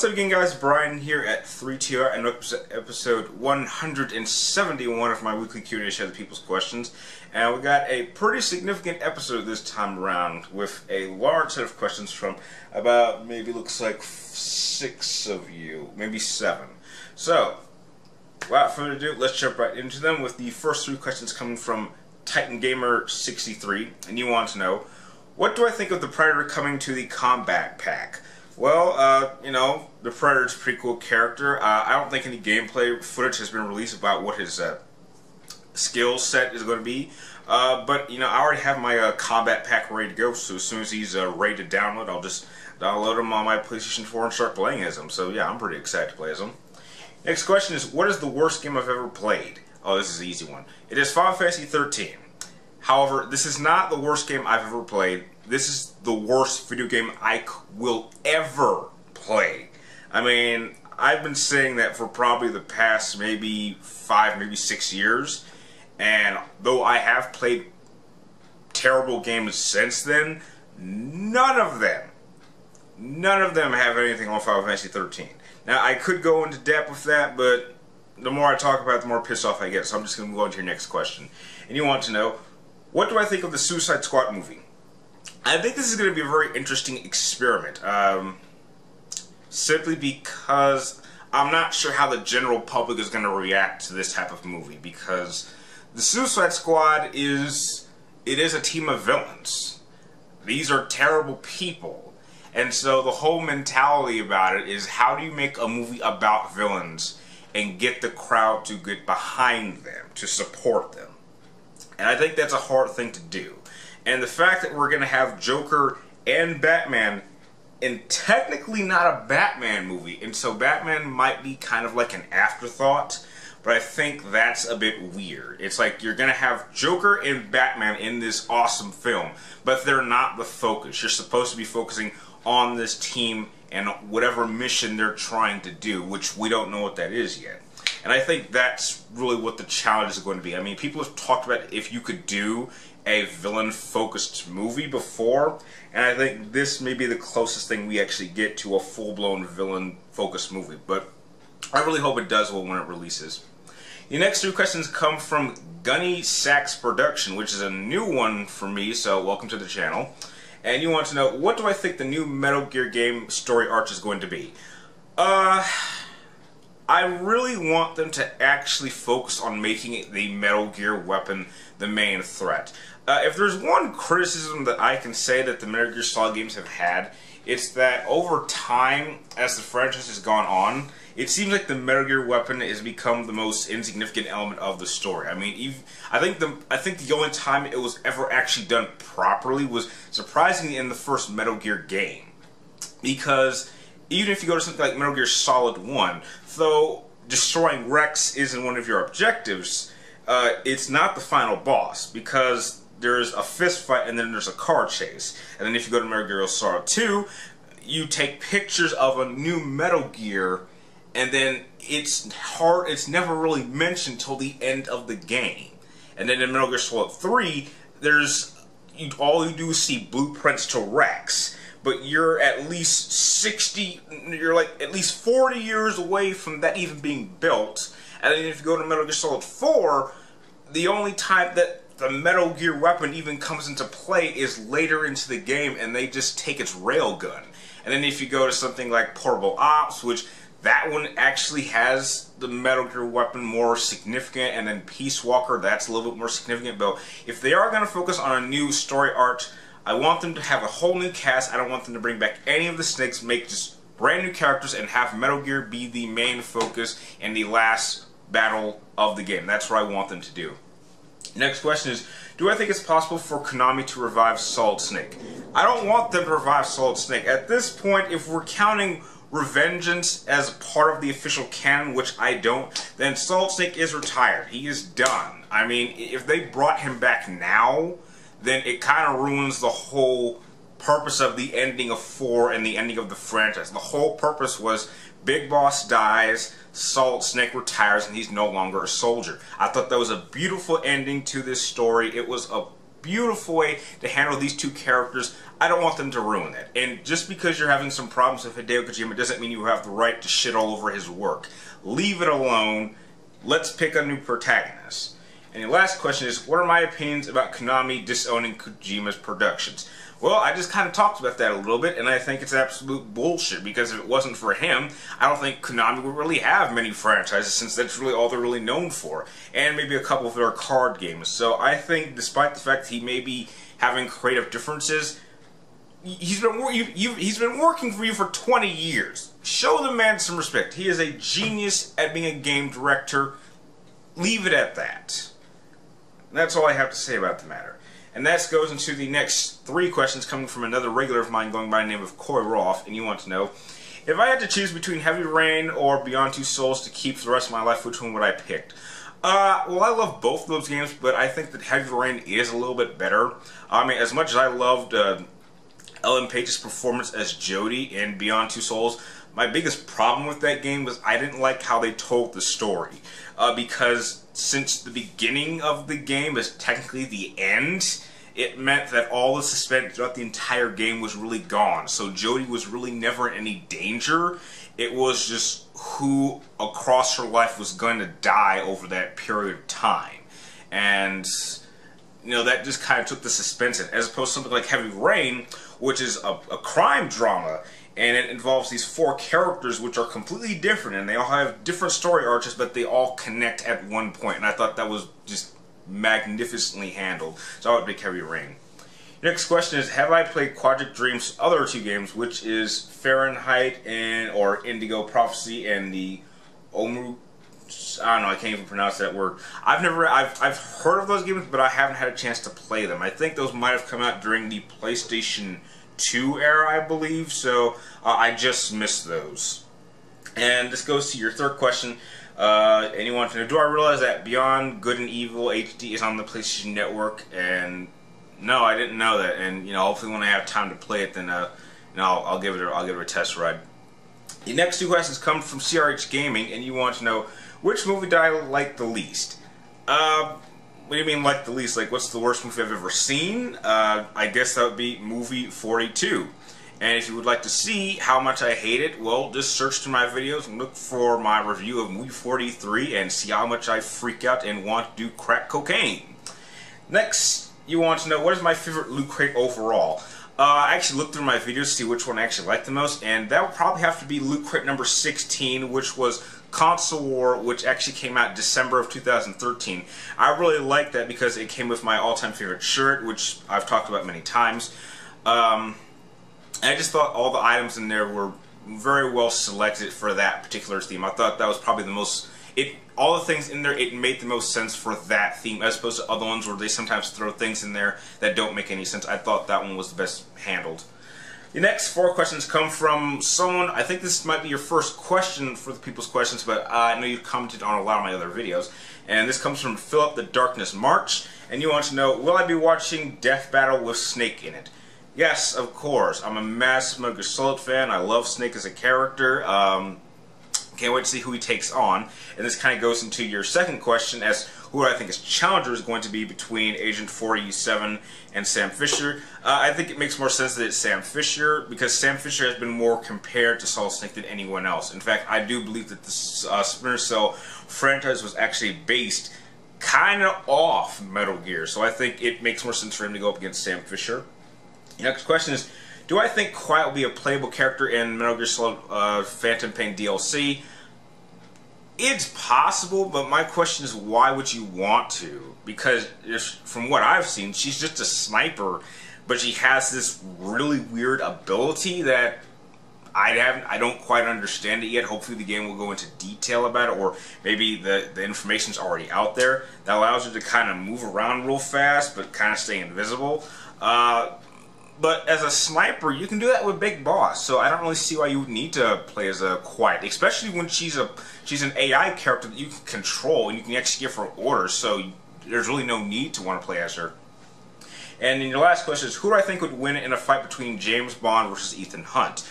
up again, guys? Brian here at 3TR and episode 171 of my weekly Q&A show, The People's Questions. And we got a pretty significant episode this time around with a large set of questions from about, maybe looks like 6 of you, maybe 7. So, without further ado, let's jump right into them with the first 3 questions coming from Titan Gamer 63. And you want to know, what do I think of the Predator coming to the Combat Pack? Well, you know, the Predator's a pretty cool character. I don't think any gameplay footage has been released about what his skill set is going to be. But, you know, I already have my Combat Pack ready to go, so as soon as he's ready to download, I'll just download him on my PlayStation 4 and start playing as him. So, yeah, I'm pretty excited to play as him. Next question is, what is the worst game I've ever played? Oh, this is an easy one. It is Final Fantasy 13. However, this is not the worst game I've ever played. This is the worst video game I will ever play. I mean, I've been saying that for probably the past maybe 5, maybe 6 years. And though I have played terrible games since then, none of them have anything on Final Fantasy 13. Now, I could go into depth with that, but the more I talk about it, the more pissed off I get. So I'm just going to move on to your next question. And you want to know, what do I think of the Suicide Squad movie? I think this is going to be a very interesting experiment. Simply because I'm not sure how the general public is going to react to this type of movie. Because the Suicide Squad is a team of villains. These are terrible people. And so the whole mentality about it is, how do you make a movie about villains and get the crowd to get behind them, to support them? And I think that's a hard thing to do. And the fact that we're going to have Joker and Batman in technically not a Batman movie, and so Batman might be kind of like an afterthought, but I think that's a bit weird. It's like you're going to have Joker and Batman in this awesome film, but they're not the focus. You're supposed to be focusing on this team and whatever mission they're trying to do, which we don't know what that is yet. And I think that's really what the challenge is going to be. I mean, people have talked about if you could do a villain-focused movie before, and I think this may be the closest thing we actually get to a full-blown villain-focused movie. But I really hope it does well when it releases. The next 3 questions come from Gunny Sachs Production, which is a new one for me, so welcome to the channel. And you want to know, what do I think the new Metal Gear game story arc is going to be? I really want them to actually focus on making the Metal Gear weapon the main threat. If there's one criticism that I can say that the Metal Gear Solid games have had, it's that over time, as the franchise has gone on, it seems like the Metal Gear weapon has become the most insignificant element of the story. I mean, I think the only time it was ever actually done properly was surprisingly in the first Metal Gear game, because even if you go to something like Metal Gear Solid 1, though destroying Rex isn't one of your objectives, it's not the final boss, because there's a fist fight and then there's a car chase. And then if you go to Metal Gear Solid 2, you take pictures of a new Metal Gear, and then it's never really mentioned till the end of the game. And then in Metal Gear Solid 3, all you do is see blueprints to Rex. But you're at least 40 years away from that even being built. And then if you go to Metal Gear Solid 4, the only time that the Metal Gear weapon even comes into play is later into the game, and they just take its railgun. And then if you go to something like Portable Ops, which that one actually has the Metal Gear weapon more significant, and then Peace Walker, that's a little bit more significant. But if they are going to focus on a new story arc, I want them to have a whole new cast. I don't want them to bring back any of the Snakes, make just brand new characters, and have Metal Gear be the main focus and the last battle of the game. That's what I want them to do. Next question is, do I think it's possible for Konami to revive Solid Snake? I don't want them to revive Solid Snake. At this point, if we're counting Revengeance as part of the official canon, which I don't, then Solid Snake is retired. He is done. I mean, if they brought him back now, then it kind of ruins the whole purpose of the ending of 4 and the ending of the franchise. The whole purpose was Big Boss dies, Solid Snake retires, and he's no longer a soldier. I thought that was a beautiful ending to this story. It was a beautiful way to handle these two characters. I don't want them to ruin that. And just because you're having some problems with Hideo Kojima doesn't mean you have the right to shit all over his work. Leave it alone. Let's pick a new protagonist. And the last question is, what are my opinions about Konami disowning Kojima's productions? Well, I just kind of talked about that a little bit, and I think it's absolute bullshit, because if it wasn't for him, I don't think Konami would really have many franchises, since that's really all they're really known for. And maybe a couple of their card games. So I think, despite the fact that he may be having creative differences, he's been working for you for 20 years. Show the man some respect. He is a genius at being a game director. Leave it at that. That's all I have to say about the matter. And that goes into the next 3 questions coming from another regular of mine going by the name of Coy Roth. And you want to know, if I had to choose between Heavy Rain or Beyond Two Souls to keep for the rest of my life, which one would I pick? Well, I love both of those games, but I think that Heavy Rain is a little bit better. I mean, as much as I loved Ellen Page's performance as Jodie in Beyond Two Souls, my biggest problem with that game was I didn't like how they told the story. Because since the beginning of the game is technically the end, it meant that all the suspense throughout the entire game was really gone. So Jodie was really never in any danger. It was just who across her life was going to die over that period of time. And, you know, that just kind of took the suspense in. As opposed to something like Heavy Rain, which is a crime drama. And it involves these 4 characters which are completely different, and they all have different story arcs, but they all connect at one point. And I thought that was just magnificently handled. So I would pick Heavy Rain. Next question is, have I played Quadric Dream's other 2 games, which is Fahrenheit or Indigo Prophecy and the Omu... I don't know, I can't even pronounce that word. I've heard of those games, but I haven't had a chance to play them. I think those might have come out during the PlayStation 2 era, I believe, so I just missed those. And this goes to your 3rd question, and you want to know, do I realize that Beyond Good and Evil HD is on the PlayStation Network? And no, I didn't know that, and, you know, hopefully when I have time to play it, then, you know, I'll give it a test ride. The next 2 questions come from CRH Gaming, and you want to know, which movie did I like the least? What do you mean like the least? Like, what's the worst movie I've ever seen? I guess that would be movie 42. And if you would like to see how much I hate it, well, just search through my videos and look for my review of movie 43 and see how much I freak out and want to do crack cocaine. Next, you want to know, what is my favorite Loot Crate overall? I actually looked through my videos to see which one I actually liked the most, and that would probably have to be Loot Crate number 16, which was Console War, which actually came out December of 2013. I really liked that because it came with my all-time favorite shirt, which I've talked about many times. And I just thought all the items in there were very well selected for that particular theme. I thought that was probably the most... all the things in there, it made the most sense for that theme, as opposed to other ones where they sometimes throw things in there that don't make any sense. I thought that one was the best handled. The next 4 questions come from someone, I think this might be your first question for the people's questions, but I know you've commented on a lot of my other videos. And this comes from Philip the Darkness March, and you want to know, will I be watching Death Battle with Snake in it? Yes, of course. I'm a massive Metal Gear Solid fan. I love Snake as a character. Can't wait to see who he takes on. And this kind of goes into your second question as who I think his challenger is going to be between Agent 47 and Sam Fisher. I think it makes more sense that it's Sam Fisher, because Sam Fisher has been more compared to Solid Snake than anyone else. In fact, I do believe that the Splinter Cell franchise was actually based kind of off Metal Gear, so I think it makes more sense for him to go up against Sam Fisher. The next question is, do I think Quiet will be a playable character in Metal Gear Solid Phantom Pain DLC? It's possible, but my question is, why would you want to? Because from what I've seen, she's just a sniper, but she has this really weird ability that I don't quite understand it yet. Hopefully the game will go into detail about it, or maybe the information's already out there that allows her to kind of move around real fast, but kind of stay invisible. But as a sniper, you can do that with Big Boss, so I don't really see why you would need to play as a Quiet, especially when she's an AI character that you can control and you can actually give her orders, so there's really no need to want to play as her. And then your last question is, who do I think would win in a fight between James Bond versus Ethan Hunt?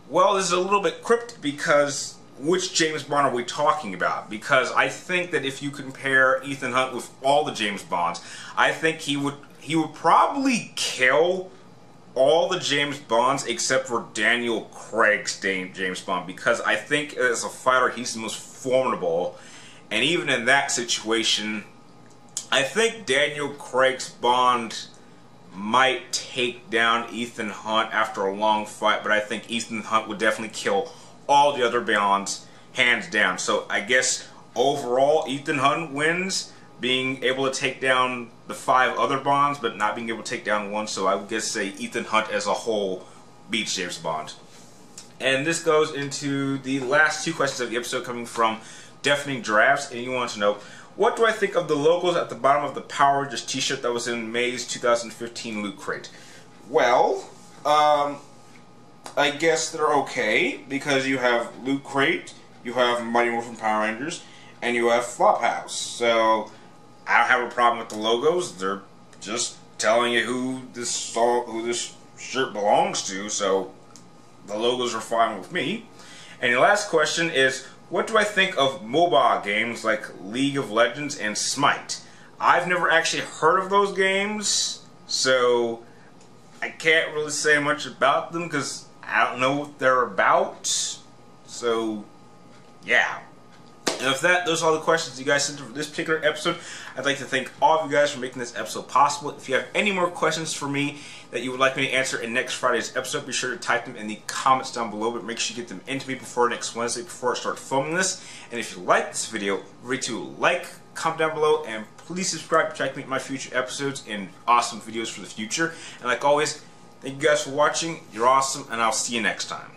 Well, this is a little bit cryptic because which James Bond are we talking about? Because I think that if you compare Ethan Hunt with all the James Bonds, I think he would probably kill all the James Bonds except for Daniel Craig's James Bond, because I think as a fighter he's the most formidable, and even in that situation I think Daniel Craig's Bond might take down Ethan Hunt after a long fight, but I think Ethan Hunt would definitely kill all the other Bonds hands down. So I guess overall Ethan Hunt wins, being able to take down the 5 other Bonds, but not being able to take down one. So I would guess say Ethan Hunt as a whole beats James Bond. And this goes into the last 2 questions of the episode, coming from Deafening Drafts, and you want to know, what do I think of the logos at the bottom of the Power Rangers t-shirt that was in May's 2015 Loot Crate? Well, I guess they're okay, because you have Loot Crate, you have Mighty Morphin Power Rangers, and you have Flophouse. So I don't have a problem with the logos. They're just telling you who this shirt belongs to, so the logos are fine with me. And your last question is, what do I think of mobile games like League of Legends and Smite? I've never actually heard of those games, so I can't really say much about them because I don't know what they're about. So, yeah. And with that, those are all the questions you guys sent for this particular episode. I'd like to thank all of you guys for making this episode possible. If you have any more questions for me that you would like me to answer in next Friday's episode, be sure to type them in the comments down below, but make sure you get them into me before next Wednesday, before I start filming this. And if you like this video, remember to like, comment down below, and please subscribe to check me my future episodes and awesome videos for the future. And like always, thank you guys for watching. You're awesome, and I'll see you next time.